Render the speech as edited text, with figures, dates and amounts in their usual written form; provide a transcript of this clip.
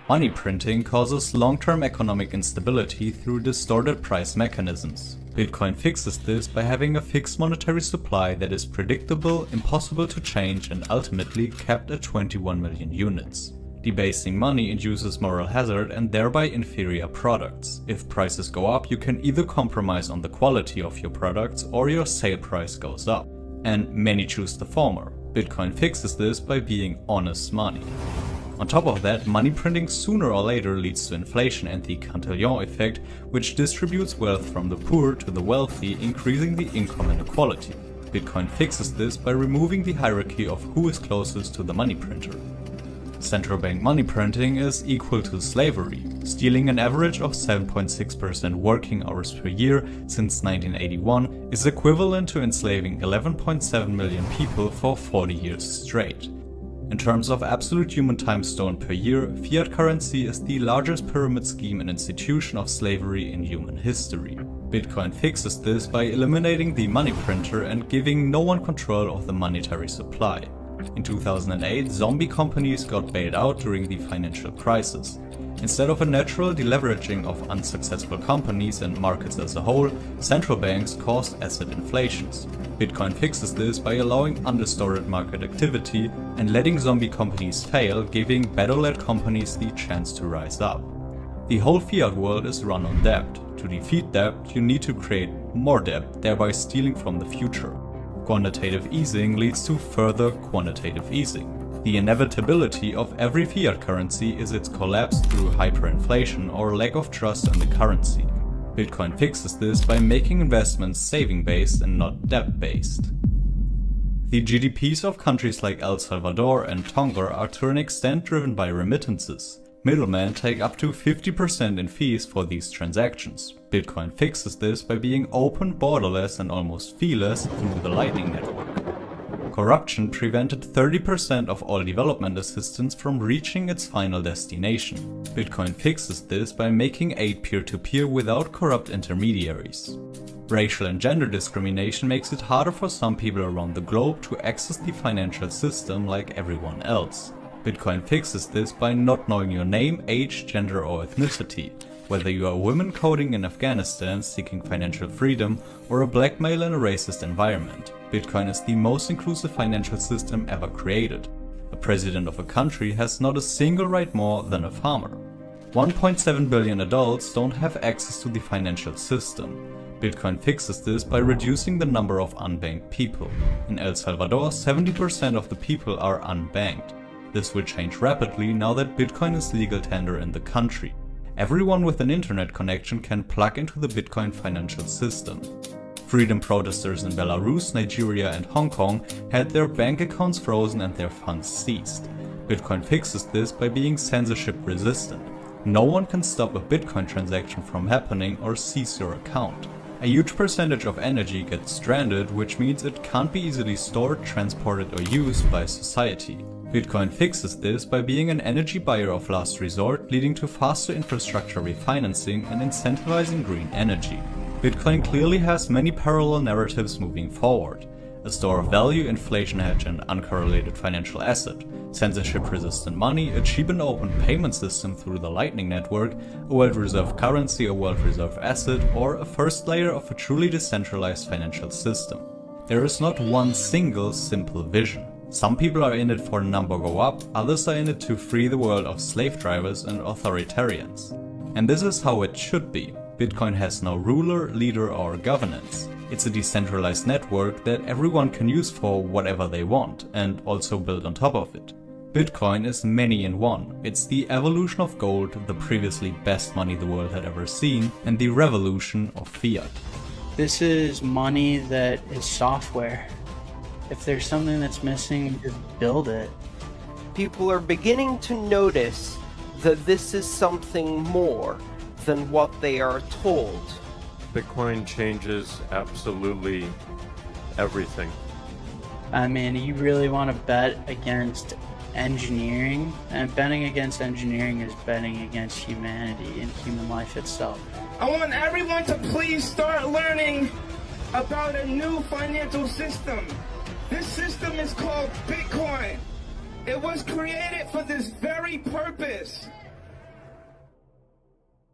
Money printing causes long-term economic instability through distorted price mechanisms. Bitcoin fixes this by having a fixed monetary supply that is predictable, impossible to change, and ultimately capped at 21 million units. Debasing money induces moral hazard and thereby inferior products. If prices go up, you can either compromise on the quality of your products or your sale price goes up. And many choose the former. Bitcoin fixes this by being honest money. On top of that, money printing sooner or later leads to inflation and the Cantillon effect, which distributes wealth from the poor to the wealthy, increasing the income inequality. Bitcoin fixes this by removing the hierarchy of who is closest to the money printer. Central bank money printing is equal to slavery. Stealing an average of 7.6% working hours per year since 1981 is equivalent to enslaving 11.7 million people for 40 years straight. In terms of absolute human time stolen per year, fiat currency is the largest pyramid scheme and institution of slavery in human history. Bitcoin fixes this by eliminating the money printer and giving no one control of the monetary supply. In 2008, zombie companies got bailed out during the financial crisis. Instead of a natural deleveraging of unsuccessful companies and markets as a whole, central banks caused asset inflations. Bitcoin fixes this by allowing undistorted market activity and letting zombie companies fail, giving better-led companies the chance to rise up. The whole fiat world is run on debt. To defeat debt, you need to create more debt, thereby stealing from the future. Quantitative easing leads to further quantitative easing. The inevitability of every fiat currency is its collapse through hyperinflation or lack of trust in the currency. Bitcoin fixes this by making investments saving-based and not debt-based. The GDPs of countries like El Salvador and Tonga are to an extent driven by remittances. Middlemen take up to 50% in fees for these transactions. Bitcoin fixes this by being open, borderless, and almost feeless through the Lightning Network. Corruption prevented 30% of all development assistance from reaching its final destination. Bitcoin fixes this by making aid peer-to-peer without corrupt intermediaries. Racial and gender discrimination makes it harder for some people around the globe to access the financial system like everyone else. Bitcoin fixes this by not knowing your name, age, gender, or ethnicity. Whether you are a woman coding in Afghanistan seeking financial freedom or a black male in a racist environment, Bitcoin is the most inclusive financial system ever created. A president of a country has not a single right more than a farmer. 1.7 billion adults don't have access to the financial system. Bitcoin fixes this by reducing the number of unbanked people. In El Salvador, 70% of the people are unbanked. This will change rapidly now that Bitcoin is legal tender in the country. Everyone with an internet connection can plug into the Bitcoin financial system. Freedom protesters in Belarus, Nigeria, and Hong Kong had their bank accounts frozen and their funds seized. Bitcoin fixes this by being censorship resistant. No one can stop a Bitcoin transaction from happening or seize your account. A huge percentage of energy gets stranded, which means it can't be easily stored, transported, or used by society. Bitcoin fixes this by being an energy buyer of last resort, leading to faster infrastructure refinancing and incentivizing green energy. Bitcoin clearly has many parallel narratives moving forward. A store of value, inflation hedge, and uncorrelated financial asset, censorship-resistant money, a cheap and open payment system through the Lightning Network, a world reserve currency, a world reserve asset, or a first layer of a truly decentralized financial system. There is not one single simple vision. Some people are in it for number go up, others are in it to free the world of slave drivers and authoritarians. And this is how it should be. Bitcoin has no ruler, leader, or governance. It's a decentralized network that everyone can use for whatever they want, and also build on top of it. Bitcoin is many in one. It's the evolution of gold, the previously best money the world had ever seen, and the revolution of fiat. This is money that is software. If there's something that's missing, just build it. People are beginning to notice that this is something more than what they are told. Bitcoin changes absolutely everything. I mean, you really want to bet against engineering, and betting against engineering is betting against humanity and human life itself. I want everyone to please start learning about a new financial system. This system is called Bitcoin. It was created for this very purpose.